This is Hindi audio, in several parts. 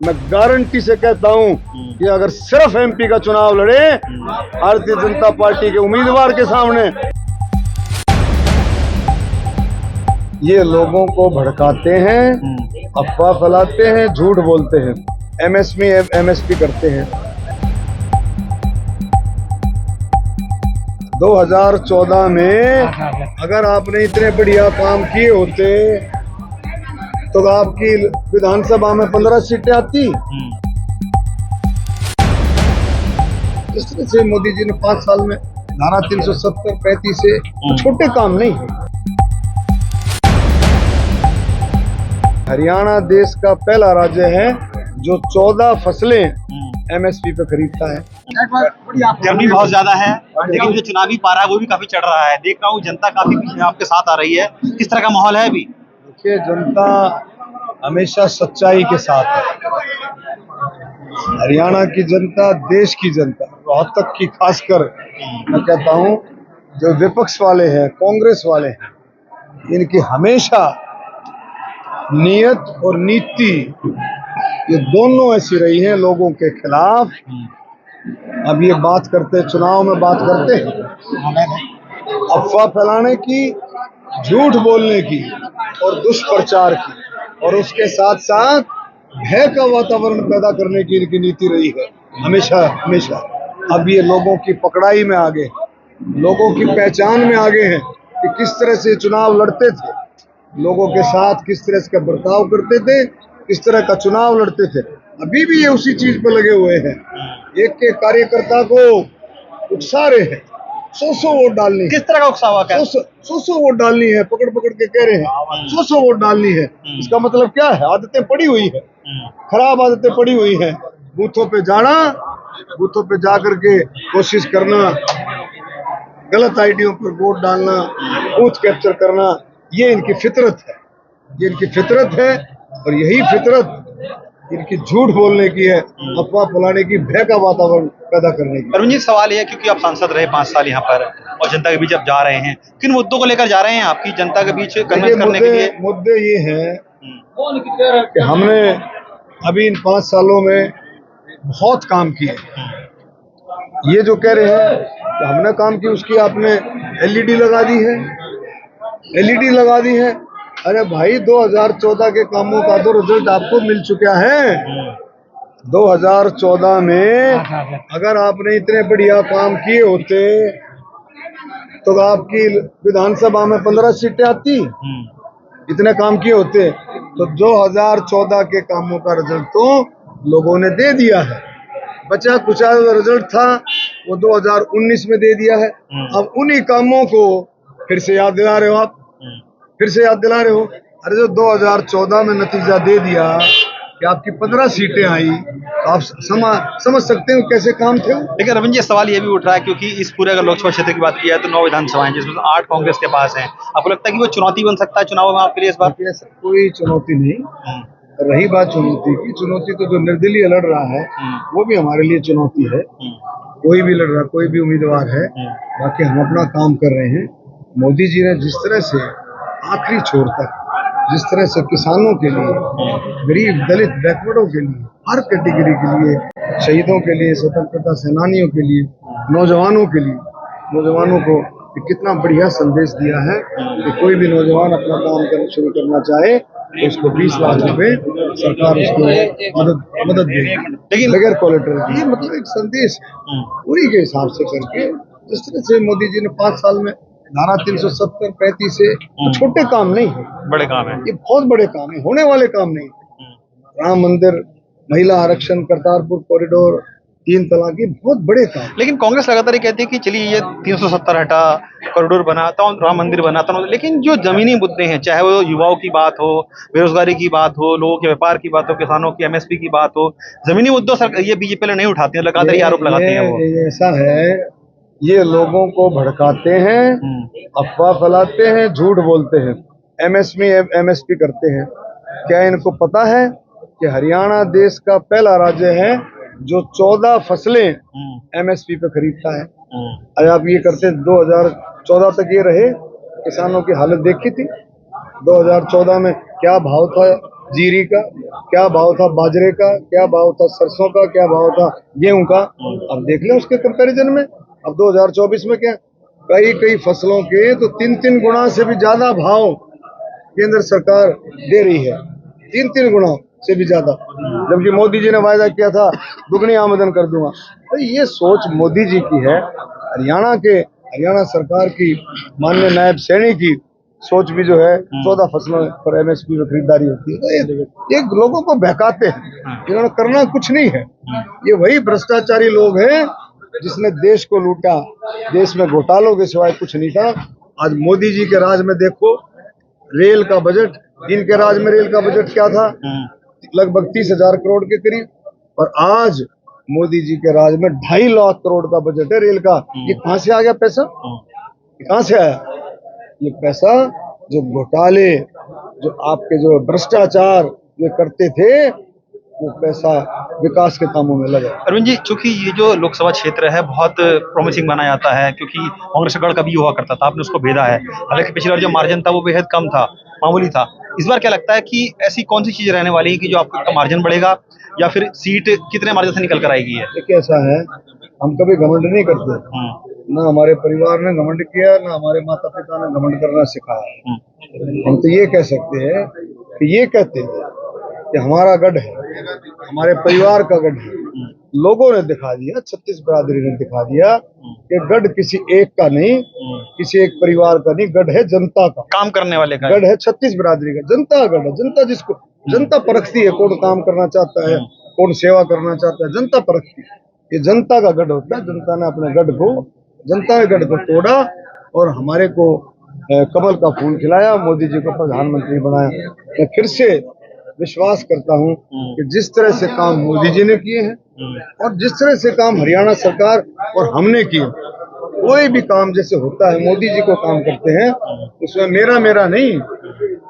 मैं गारंटी से कहता हूं कि अगर सिर्फ एमपी का चुनाव लड़े भारतीय जनता पार्टी के उम्मीदवार के सामने, ये लोगों को भड़काते हैं, अफवाह फैलाते हैं, झूठ बोलते हैं, एमएसपी करते हैं। 2014 में अगर आपने इतने बढ़िया काम किए होते तो आपकी विधानसभा में 15 सीटें आती। जिस तरह से मोदी जी ने 5 साल में धारा 370 35 से छोटे काम नहीं है। हरियाणा देश का पहला राज्य है जो 14 फसलें एमएसपी पे खरीदता है। गर्मी बहुत ज्यादा है, लेकिन जो चुनावी पारा है वो भी काफी चढ़ रहा है। देख रहा हूँ जनता काफी आपके साथ आ रही है। किस तरह का माहौल है अभी? देखिए, जनता हमेशा सच्चाई के साथ है। हरियाणा की जनता, देश की जनता, रोहतक की खासकर मैं कहता हूँ जो विपक्ष वाले हैं, कांग्रेस वाले हैं, इनकी हमेशा नियत और नीति ये दोनों ऐसी रही है लोगों के खिलाफ। अब ये बात करते, चुनाव में बात करते हैं अफवाह फैलाने की, झूठ बोलने की और दुष्प्रचार की, और उसके साथ साथ भय का वातावरण पैदा करने की इनकी नीति रही है हमेशा हमेशा। अब ये लोगों की पकड़ाई में आगे, लोगों की पहचान में आगे हैं कि किस तरह से चुनाव लड़ते थे, लोगों के साथ किस तरह से बर्ताव करते थे, किस तरह का चुनाव लड़ते थे। अभी भी ये उसी चीज पर लगे हुए हैं। एक एक कार्यकर्ता को उकसा रहे हैं, 100 वोट डालनी। किस तरह का उकसावा क्या? 100 वोट डालनी है, पकड़ पकड़ के कह रहे हैं 100 वोट डालनी है। इसका मतलब क्या है? आदतें पड़ी हुई है, खराब आदतें पड़ी हुई है। बूथों पे जाना, बूथों पे जाकर के कोशिश करना, गलत आईडियों पर वोट डालना, बूथ कैप्चर करना, ये इनकी फितरत है, ये इनकी फितरत है। और यही फितरत इनकी झूठ बोलने की है, अफवाह फैलाने की, भय का वातावरण पैदा करने की। अरुण जी, सवाल ये है क्योंकि आप सांसद रहे 5 साल यहाँ पर और जनता के बीच अब जा रहे हैं, किन मुद्दों को लेकर जा रहे हैं आपकी जनता के बीच कन्विंस करने के लिए? मुद्दे ये हैं कि हमने अभी इन 5 सालों में बहुत काम किए। ये जो कह रहे हैं कि हमने काम किया, उसकी आपने एलईडी लगा दी है, एलईडी लगा दी है। अरे भाई, 2014 के कामों का तो रिजल्ट आपको मिल चुका है। 2014 में अगर आपने इतने बढ़िया काम किए होते तो आपकी विधानसभा में 15 सीटें आती। इतने काम किए होते तो 2014 के कामों का रिजल्ट तो लोगों ने दे दिया है। बचा कुचा रिजल्ट था वो 2019 में दे दिया है। अब उन्हीं कामों को फिर से याद दिला रहे हो आप, फिर से याद दिला रहे हो। अरे जो 2014 में नतीजा दे दिया कि आपकी 15 सीटें आई, तो आप समझ सकते हो कैसे काम थे। लेकिन रविंद्र जी, सवाल ये भी उठ रहा है क्योंकि इस पूरे अगर लोकसभा क्षेत्र की बात की जाए तो 9 विधानसभाएं जिसमें 8 कांग्रेस के पास हैं। आपको लगता है कि वो चुनौती बन सकता है चुनाव में आपके लिए इस बार? कोई चुनौती नहीं। रही बात चुनौती की, चुनौती तो जो निर्दलीय लड़ रहा है वो भी हमारे लिए चुनौती है। कोई भी लड़ रहा, कोई भी उम्मीदवार है, बाकी हम अपना काम कर रहे हैं। मोदी जी ने जिस तरह से आखिरी छोर तक, जिस तरह से किसानों के लिए, गरीब दलित बैकवर्डों के लिए, हर कैटेगरी के लिए, शहीदों के लिए, स्वतंत्रता सेनानियों के लिए, नौजवानों के लिए, नौजवानों को कितना बढ़िया संदेश दिया है कि कोई भी नौजवान अपना काम शुरू करना चाहे तो उसको 20 लाख रुपए सरकार उसको मदद देगी, लेकिन बगैर कोलेटरल की। ये मतलब एक संदेश है पूरी के हिसाब से करके। जिस तरह से मोदी जी ने 5 साल में धारा 370 35 से छोटे काम नहीं है, बड़े काम है, ये बहुत बड़े काम है, होने वाले काम नहीं। राम मंदिर, महिला आरक्षण, करतारपुर कॉरिडोर, 3 तलाक, ये बहुत बड़े काम। लेकिन कांग्रेस लगातार ये कहती है कि चलिए ये 370 हटा, कॉरिडोर बनाता हूँ, राम मंदिर बनाता हूँ, लेकिन जो जमीनी मुद्दे हैं, चाहे वो युवाओं की बात हो, बेरोजगारी की बात हो, लोगों के व्यापार की बात हो, किसानों की एमएसपी की बात हो, जमीनी मुद्दों सर ये बीजेपी ने नहीं उठाती है, लगातार ये आरोप लगाते हैं वो। ऐसा है, ये लोगों को भड़काते हैं, अफवाह फैलाते हैं, झूठ बोलते हैं, एमएसपी करते हैं। क्या इनको पता है कि हरियाणा देश का पहला राज्य है जो 14 फसलें एमएसपी पे खरीदता है? अरे आप ये करते 2014 तक ये रहे, किसानों की हालत देखी थी। 2014 में क्या भाव था जीरी का, क्या भाव था बाजरे का, क्या भाव था सरसों का, क्या भाव था गेहूं का। अब देख लें उसके कंपैरिजन में। अब 2024 में क्या कई कई फसलों के तो 3-3 गुना से भी ज्यादा भाव केंद्र सरकार दे रही है, 3-3 गुना से भी ज्यादा, जबकि मोदी जी ने वायदा किया था दुगनी आमदन कर दूंगा। तो ये सोच मोदी जी की है। हरियाणा सरकार की माननीय नायब सैनी की सोच भी जो है 14 फसलों पर MSP में खरीदारी होती है। तो ये लोगों को बहकाते हैं, इन्होंने करना कुछ नहीं है। ये वही भ्रष्टाचारी लोग हैं जिसने देश को लूटा, देश में घोटालों के सिवाय कुछ नहीं था। आज मोदी जी के राज में देखो, रेल का बजट, इनके राज में रेल का बजट क्या था, लगभग 30,000 करोड़ के करीब, और आज मोदी जी के राज में 2.5 लाख करोड़ का बजट है रेल का। ये कहां से आ गया पैसा, कहां से आया ये पैसा? जो घोटाले, जो आपके जो भ्रष्टाचार ये करते थे, वो पैसा विकास के कामों में लगा। अरविंद जी, चूंकि ये जो लोकसभा क्षेत्र है बहुत प्रॉमिसिंग माना जाता है, क्योंकि कांग्रेस का गढ़ कभी हुआ करता था, आपने उसको भेदा है। हालांकि पिछली बार जो मार्जिन था वो बेहद कम था, मामूली था। इस बार क्या लगता है कि ऐसी कौन सी चीज रहने वाली है कि जो आपका मार्जिन बढ़ेगा, या फिर सीट कितने मार्जिन से निकल कर आएगी? है देखिए, ऐसा है, हम कभी घमंड नहीं करते, ना हमारे परिवार ने घमंड किया, ना हमारे माता पिता ने घमंड करना सिखाया। हम तो ये कह सकते हैं कि ये कहते हैं कि हमारा गढ़ है, हमारे परिवार का गढ़ है। लोगों ने दिखा दिया, 36 बिरादरी ने दिखा दिया कि गढ़ किसी एक का नहीं, किसी एक परिवार का नहीं, गढ़ है जनता का, काम करने वाले का गढ़ है, 36 बिरादरी का, जनता का गढ़ है। जनता जिसको जनता परखती है, कौन काम करना चाहता है, कौन सेवा करना चाहता है, जनता परखती है। ये जनता का गढ़ होता है। जनता ने अपने गढ़ को, जनता ने गढ़ को तोड़ा और हमारे को कमल का फूल खिलाया, मोदी जी को प्रधानमंत्री बनाया। मैं फिर से विश्वास करता हूं कि जिस तरह से काम मोदी जी ने किए हैं और जिस तरह से काम हरियाणा सरकार और हमने किए, कोई भी काम जैसे होता है मोदी जी को काम करते हैं, उसमें मेरा नहीं,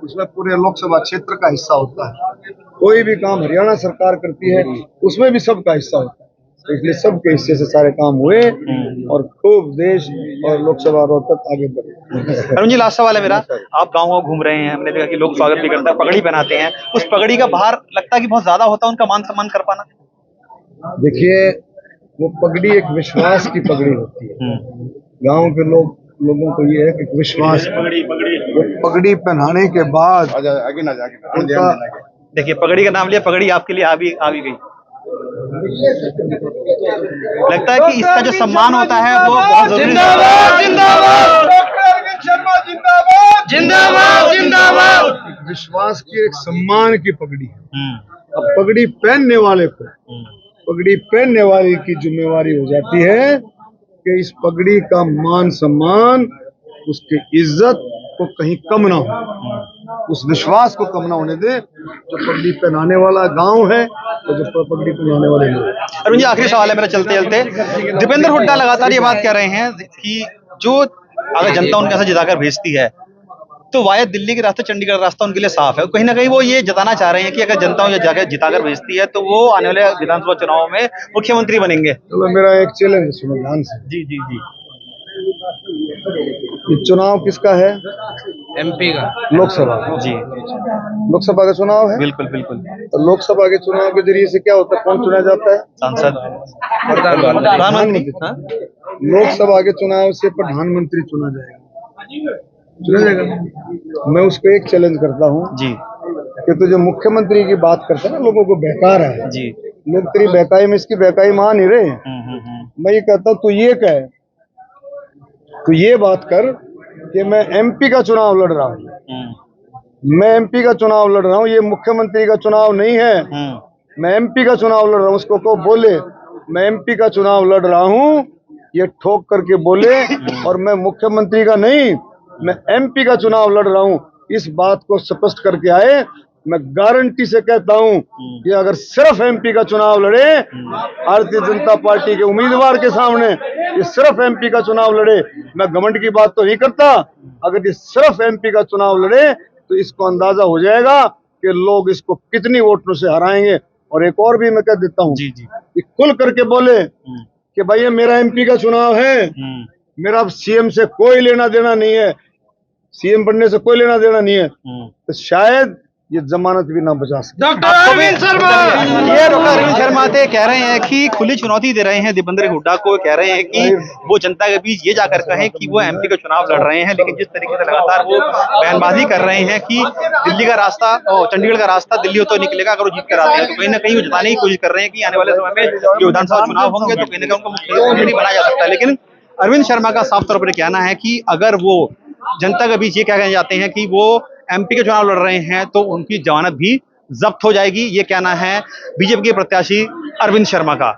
उसमें पूरे लोकसभा क्षेत्र का हिस्सा होता है। कोई भी काम हरियाणा सरकार करती है उसमें भी सबका हिस्सा होता है। तो इसलिए सबके हिस्से से सारे काम हुए और खूब देश और लोकसभा रोहतक आगे बढ़े। अरुण जी, लास्ट सवाल है मेरा। आप गाँव घूम रहे हैं, हमने देखा कि लोग स्वागत भी करते हैं, पगड़ी पहनाते हैं, उस पगड़ी का भार लगता है कि बहुत ज्यादा होता है उनका मान सम्मान कर पाना? देखिए, वो पगड़ी एक विश्वास की पगड़ी होती है। गांव के लोगों को ये है कि विश्वास, पगड़ी पहनाने के बाद आगे ना जाके देखिए, पगड़ी का नाम लिया, पगड़ी आपके लिए आ भी गई। लगता है कि इसका जो सम्मान होता है वो बहुत जरूरी है। जिंदाबाद जिंदाबाद डॉक्टर अरविंद शर्मा जिंदाबाद जिंदाबाद जिंदाबाद। विश्वास की, एक सम्मान की पगड़ी है। अब पगड़ी पहनने वाले को, पगड़ी पहनने वाले की जिम्मेवारी हो जाती है कि इस पगड़ी का मान सम्मान, उसकी इज्जत को कहीं कम ना हो, उस विश्वास को कम ना होने दे। जो पगड़ी पहनाने वाला गांव है और जो पगड़ी पहनाने वाले लोग। अरुण जी, आखिरी सवाल है मेरा चलते चलते। दीपेंद्र हुड्डा लगातार ये बात कह रहे हैं कि जो अगर जनता उनके यहाँ से जिताकर भेजती है तो वाया दिल्ली के रास्ते चंडीगढ़ का रास्ता उनके लिए साफ है। कहीं ना कहीं वो ये जताना चाह रहे हैं कि अगर जनता उन्हें जाकर जिताकर भेजती है तो वो आने वाले विधानसभा चुनाव में मुख्यमंत्री बनेंगे। चलो, मेरा एक चैलेंज सुनो ध्यान से। जी जी जी। ये चुनाव किसका है? MP का, लोकसभा जी, लोकसभा का चुनाव है। बिल्कुल बिल्कुल। तो लोकसभा के चुनाव के जरिए से क्या होता है? कौन चुना जाता है? सांसद, प्रधानमंत्री। लोकसभा के चुनाव से प्रधानमंत्री चुना जाएगा। मैं उसको एक चैलेंज करता हूँ जी कि तो जो मुख्यमंत्री की बात करते हैं ना, लोगों को बहका रहा है जी, लोग तेरी बहकाई में इसकी बहकाई मान ही रहे हैं। मैं ये कहता हूँ, तू ये कह, तू ये बात कर कि मैं MP का चुनाव लड़ रहा हूँ, मैं MP का चुनाव लड़ रहा हूँ, ये मुख्यमंत्री का चुनाव नहीं है, मैं MP का चुनाव लड़ रहा हूँ। उसको को बोले मैं MP का चुनाव लड़ रहा हूँ, ये ठोक करके बोले, और मैं मुख्यमंत्री का नहीं, मैं MP का चुनाव लड़ रहा हूँ, इस बात को स्पष्ट करके आए। मैं गारंटी से कहता हूं कि अगर सिर्फ MP का चुनाव लड़े, भारतीय जनता पार्टी के उम्मीदवार के सामने ये सिर्फ MP का चुनाव लड़े, मैं घमंड की बात तो नहीं करता, अगर ये सिर्फ MP का चुनाव लड़े तो इसको अंदाजा हो जाएगा कि लोग इसको कितनी वोटों से हराएंगे। और एक और भी मैं कह देता हूँ, ये खुल करके बोले कि भाई ये मेरा MP का चुनाव है, मेरा CM से कोई लेना देना नहीं है, CM बनने से कोई लेना देना नहीं है, तो शायद ये जमानत भी ना बचा सकते। डॉक्टर अरविंद शर्मा। ये डॉक्टर अरविंद शर्मा थे, कह रहे हैं कि खुली चुनौती दे रहे हैं दीपेंद्र हुड्डा को, कह रहे हैं कि वो जनता के बीच ये जाकर कहें कि वो एमपी का चुनाव लड़ रहे हैं, लेकिन जिस तरीके से लगातार वो बयानबाजी कर रहे हैं कि दिल्ली का रास्ता और चंडीगढ़ का रास्ता दिल्ली तो निकलेगा अगर वो जीत कर आते हैं, तो कहीं ना कहीं वो जताने की कोशिश कर रहे हैं कि आने वाले समय में जो विधानसभा चुनाव होंगे तो कहीं ना कहीं उनको मुख्यमंत्री बनाया जा सकता है। लेकिन अरविंद शर्मा का साफ तौर पर कहना है कि अगर वो जनता के बीच ये कहना चाहते हैं कि वो एमपी के चुनाव लड़ रहे हैं तो उनकी जमानत भी जब्त हो जाएगी, ये कहना है बीजेपी के प्रत्याशी अरविंद शर्मा का।